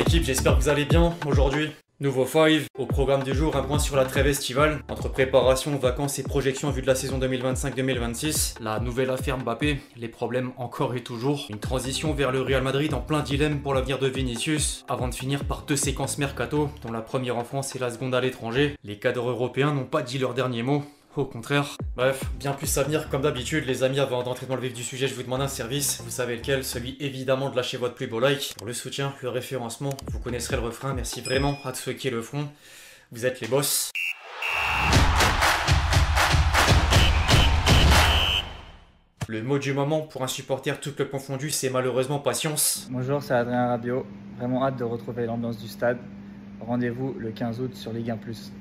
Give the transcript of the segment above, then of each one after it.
l'équipe, j'espère que vous allez bien aujourd'hui. Nouveau 5, au programme du jour, un point sur la trêve estivale. Entre préparation, vacances et projections en vue de la saison 2025-2026. La nouvelle affaire Mbappé, les problèmes encore et toujours. Une transition vers le Real Madrid en plein dilemme pour l'avenir de Vinicius. Avant de finir par deux séquences mercato, dont la première en France et la seconde à l'étranger. Les cadres européens n'ont pas dit leur dernier mot. Au contraire. Bref, bien plus à venir comme d'habitude les amis. Avant d'entrer dans le vif du sujet, je vous demande un service. Vous savez lequel? Celui évidemment de lâcher votre plus beau like. Pour le soutien, le référencement, vous connaisserez le refrain. Merci vraiment à tous ceux qui le font. Vous êtes les boss. Le mot du moment pour un supporter tout club confondu, c'est malheureusement patience. Bonjour, c'est Adrien Rabiot. Vraiment hâte de retrouver l'ambiance du stade. Rendez-vous le 15 août sur Ligue 1+.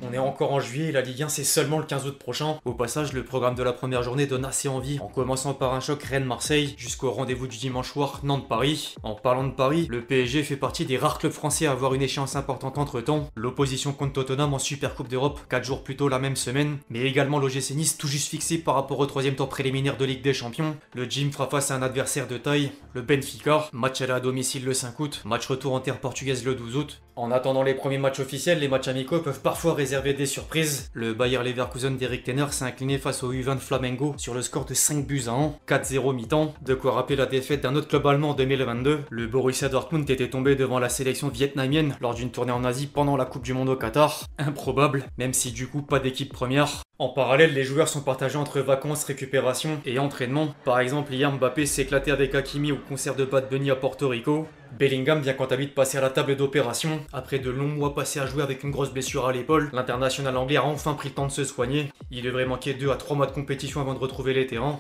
On est encore en juillet et la Ligue 1 c'est seulement le 15 août prochain. Au passage, le programme de la première journée donne assez envie, en commençant par un choc Rennes-Marseille, jusqu'au rendez-vous du dimanche soir Nantes-Paris. En parlant de Paris, le PSG fait partie des rares clubs français à avoir une échéance importante entre temps. L'opposition contre Tottenham en Super Coupe d'Europe, 4 jours plus tôt la même semaine, mais également l'OGC Nice tout juste fixé par rapport au troisième tour préliminaire de Ligue des Champions. Le Gym fera face à un adversaire de taille, le Benfica. Match aller à domicile le 5 août, match retour en terre portugaise le 12 août. En attendant les premiers matchs officiels, les matchs amicaux peuvent parfois réserver des surprises. Le Bayer Leverkusen d'Eric Tenner s'est incliné face au U20 Flamengo sur le score de 5-1, 4-0 mi-temps. De quoi rappeler la défaite d'un autre club allemand en 2022. Le Borussia Dortmund était tombé devant la sélection vietnamienne lors d'une tournée en Asie pendant la Coupe du Monde au Qatar. Improbable, même si du coup pas d'équipe première. En parallèle, les joueurs sont partagés entre vacances, récupération et entraînement. Par exemple, hier Mbappé s'est éclaté avec Hakimi au concert de Bad Bunny à Porto Rico. Bellingham vient quant à lui de passer à la table d'opération. Après de longs mois passés à jouer avec une grosse blessure à l'épaule, l'international anglais a enfin pris le temps de se soigner. Il devrait manquer 2 à 3 mois de compétition avant de retrouver les terrains.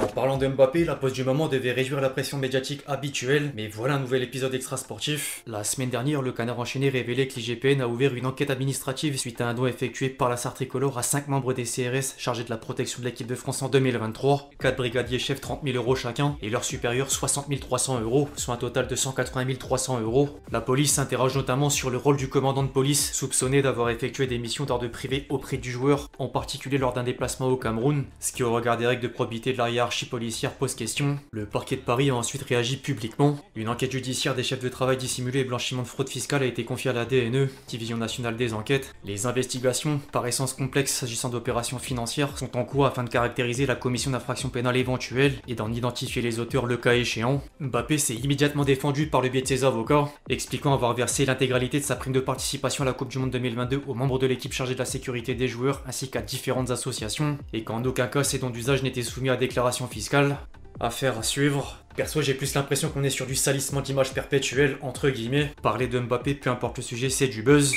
En parlant de Mbappé, la pause du moment devait réduire la pression médiatique habituelle, mais voilà un nouvel épisode extra sportif. La semaine dernière, le Canard enchaîné révélait que l'IGPN a ouvert une enquête administrative suite à un don effectué par la Sarthe Tricolore à 5 membres des CRS chargés de la protection de l'équipe de France en 2023. 4 brigadiers chefs 30 000 € chacun et leurs supérieurs 60 300 €, soit un total de 180 300 €. La police s'interroge notamment sur le rôle du commandant de police, soupçonné d'avoir effectué des missions d'ordre privé auprès du joueur, en particulier lors d'un déplacement au Cameroun, ce qui au regard des règles de probité de la hiérarchie policière pose question. Le parquet de Paris a ensuite réagi publiquement. Une enquête judiciaire des chefs de travail dissimulé et blanchiment de fraude fiscale a été confiée à la DNE, Division nationale des enquêtes. Les investigations, par essence complexes s'agissant d'opérations financières, sont en cours afin de caractériser la commission d'infraction pénale éventuelle et d'en identifier les auteurs le cas échéant. Mbappé s'est immédiatement défendu par le biais de ses avocats, expliquant avoir versé l'intégralité de sa prime de participation à la Coupe du Monde 2022 aux membres de l'équipe chargée de la sécurité des joueurs ainsi qu'à différentes associations, et qu'en aucun cas ces dons d'usage n'étaient soumis à déclaration fiscale. Affaire à suivre. Perso, j'ai plus l'impression qu'on est sur du salissement d'image perpétuel, entre guillemets. Parler de Mbappé, peu importe le sujet, c'est du buzz.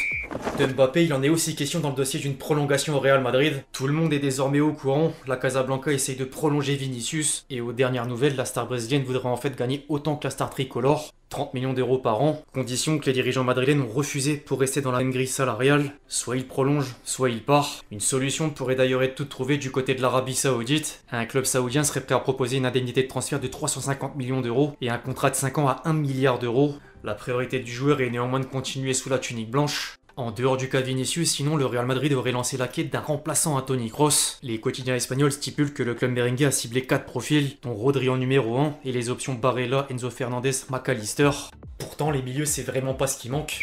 De Mbappé, il en est aussi question dans le dossier d'une prolongation au Real Madrid. Tout le monde est désormais au courant, la Casablanca essaye de prolonger Vinicius, et aux dernières nouvelles, la star brésilienne voudrait en fait gagner autant que la star tricolore, 30 millions € par an, condition que les dirigeants madrilènes ont refusé pour rester dans la même grille salariale. Soit il prolonge, soit il part. Une solution pourrait d'ailleurs être toute trouvée du côté de l'Arabie Saoudite. Un club saoudien serait prêt à proposer une indemnité de transfert de 350 millions € et un contrat de 5 ans à 1 milliard €. La priorité du joueur est néanmoins de continuer sous la tunique blanche. En dehors du cas Vinicius, sinon le Real Madrid aurait lancé la quête d'un remplaçant à Toni Kroos. Les quotidiens espagnols stipulent que le club merengue a ciblé 4 profils, dont Rodri en numéro 1 et les options Barella, Enzo Fernandez, McAllister. Pourtant, les milieux, c'est vraiment pas ce qui manque.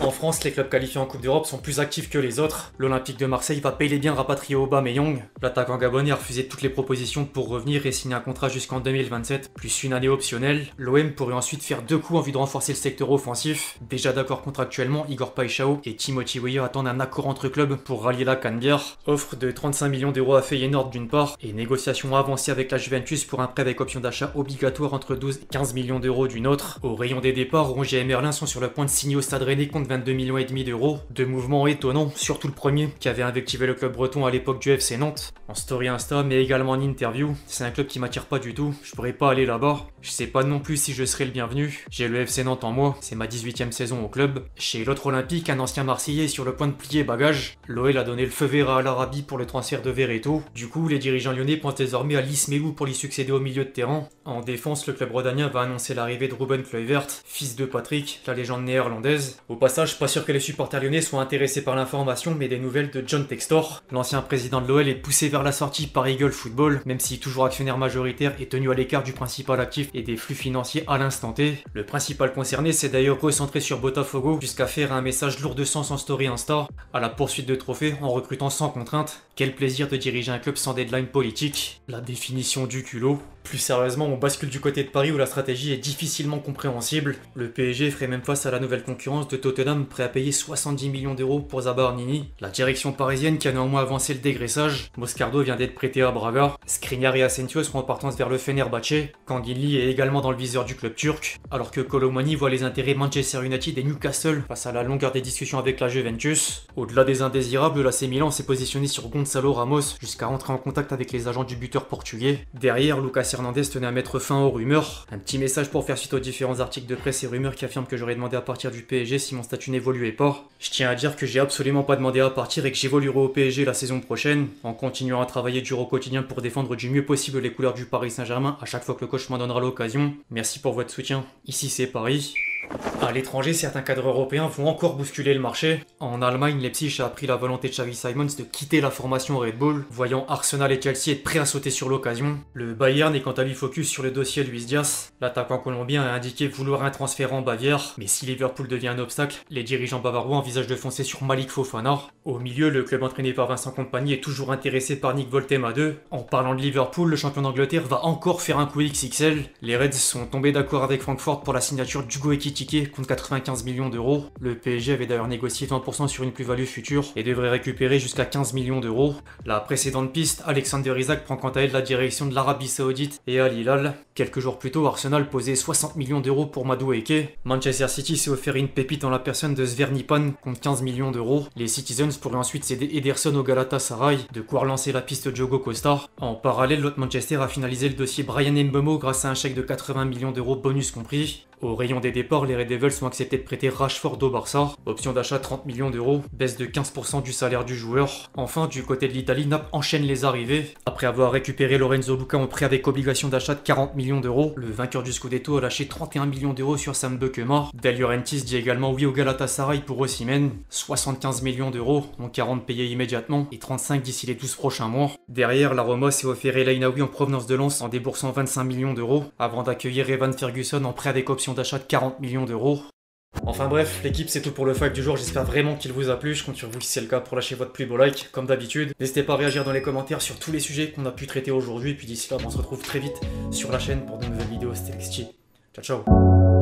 En France, les clubs qualifiés en Coupe d'Europe sont plus actifs que les autres. L'Olympique de Marseille va payer bien rapatrier Aubameyang. L'attaquant gabonais a refusé toutes les propositions pour revenir et signer un contrat jusqu'en 2027, plus une année optionnelle. L'OM pourrait ensuite faire 2 coups en vue de renforcer le secteur offensif. Déjà d'accord contractuellement, Igor Paixão et Timothy Weah attendent un accord entre clubs pour rallier la Canebière. Offre de 35 millions € à Feyenoord d'une part, et négociations avancées avec la Juventus pour un prêt avec option d'achat obligatoire entre 12 et 15 millions € d'une autre. Au rayon des départs, Rongier et Merlin sont sur le point de signer au Stade Rennais contre 22,5 millions €. Deux mouvements étonnants, surtout le premier, qui avait invectivé le club breton à l'époque du FC Nantes. En story Insta, mais également en interview, c'est un club qui m'attire pas du tout, je pourrais pas aller là-bas. Je sais pas non plus si je serai le bienvenu. J'ai le FC Nantes en moi, c'est ma 18e saison au club. Chez l'autre Olympique, un ancien Marseillais est sur le point de plier bagages. L'OL a donné le feu vert à l'Arabie pour le transfert de Verreto. Du coup, les dirigeants lyonnais pensent désormais à Lismeou pour lui succéder au milieu de terrain. En défense, le club rhodanien va annoncer l'arrivée de Ruben Kluivert, fils de Patrick, la légende néerlandaise. Au passage, pas sûr que les supporters lyonnais soient intéressés par l'information, mais des nouvelles de John Textor. L'ancien président de l'OL est poussé vers la sortie par Eagle Football, même si toujours actionnaire majoritaire et tenu à l'écart du principal actif et des flux financiers à l'instant T. Le principal concerné s'est d'ailleurs recentré sur Botafogo jusqu'à faire un message lourd de sens en story Insta à la poursuite de trophées en recrutant sans contrainte. Quel plaisir de diriger un club sans deadline politique. La définition du culot. Plus sérieusement, on bascule du côté de Paris où la stratégie est difficilement compréhensible. Le PSG ferait même face à la nouvelle concurrence de Tottenham, prêt à payer 70 millions d'euros pour Zabarnini. La direction parisienne qui a néanmoins avancé le dégraissage. Moscardo vient d'être prêté à Braga. Skriniar et Asensio seront en partance vers le Fenerbahçe. Kanginli est également dans le viseur du club turc. Alors que Colomani voit les intérêts Manchester United et Newcastle face à la longueur des discussions avec la Juventus. Au-delà des indésirables, l'AC Milan s'est positionné sur Gonzalo Ramos jusqu'à rentrer en contact avec les agents du buteur portugais. Derrière, Lucas Hernandez tenait à mettre fin aux rumeurs. Un petit message pour faire suite aux différents articles de presse et rumeurs qui affirment que j'aurais demandé à partir du PSG si mon statut n'évoluait pas. Je tiens à dire que j'ai absolument pas demandé à partir et que j'évoluerai au PSG la saison prochaine, en continuant à travailler dur au quotidien pour défendre du mieux possible les couleurs du Paris Saint-Germain à chaque fois que le coach m'en donnera l'occasion. Merci pour votre soutien. Ici c'est Paris. À l'étranger, certains cadres européens vont encore bousculer le marché. En Allemagne, Leipzig a appris la volonté de Xavi Simons de quitter la formation Red Bull, voyant Arsenal et Chelsea être prêts à sauter sur l'occasion. Le Bayern est quant à lui focus sur le dossier Luis Diaz. L'attaquant colombien a indiqué vouloir un transfert en Bavière, mais si Liverpool devient un obstacle, les dirigeants bavarois envisagent de foncer sur Malik Fofana. Au milieu, le club entraîné par Vincent Kompany est toujours intéressé par Nick Woltemade. En parlant de Liverpool, le champion d'Angleterre va encore faire un coup XXL. Les Reds sont tombés d'accord avec Francfort pour la signature d'Hugo Ekitike contre 95 millions d'euros. Le PSG avait d'ailleurs négocié 20% sur une plus-value future et devrait récupérer jusqu'à 15 millions d'euros. La précédente piste, Alexander Isak prend quant à elle la direction de l'Arabie Saoudite et Al Hilal. Quelques jours plus tôt, Arsenal posait 60 millions d'euros pour Madueke. Manchester City s'est offert une pépite en la personne de Svernipan contre 15 millions d'euros. Les Citizens pourraient ensuite céder Ederson au Galatasaray, de quoi relancer la piste Diogo Costa. En parallèle, l'autre Manchester a finalisé le dossier Brian Mbeumo grâce à un chèque de 80 millions d'euros bonus compris. Au rayon des départs, les Red Devils ont accepté de prêter Rashford au Barça. Option d'achat 30 millions d'euros, baisse de 15% du salaire du joueur. Enfin, du côté de l'Italie, Naples enchaîne les arrivées. Après avoir récupéré Lorenzo Luca en prêt avec obligation d'achat de 40 millions d'euros, le vainqueur du Scudetto a lâché 31 millions d'euros sur Sam Bekemar. De Laurentiis dit également oui au Galatasaray pour Osimhen. 75 millions d'euros, dont 40 payés immédiatement et 35 d'ici les 12 prochains mois. Derrière, la Roma s'est offert El Ainaoui en provenance de Lens en déboursant 25 millions d'euros, avant d'accueillir Evan Ferguson en prêt avec option d'achat de 40 millions d'euros. Enfin bref, l'équipe c'est tout pour le five du jour, j'espère vraiment qu'il vous a plu, je compte sur vous si c'est le cas pour lâcher votre plus beau like, comme d'habitude. N'hésitez pas à réagir dans les commentaires sur tous les sujets qu'on a pu traiter aujourd'hui, et puis d'ici là on se retrouve très vite sur la chaîne pour de nouvelles vidéos, c'était LXG. Ciao ciao.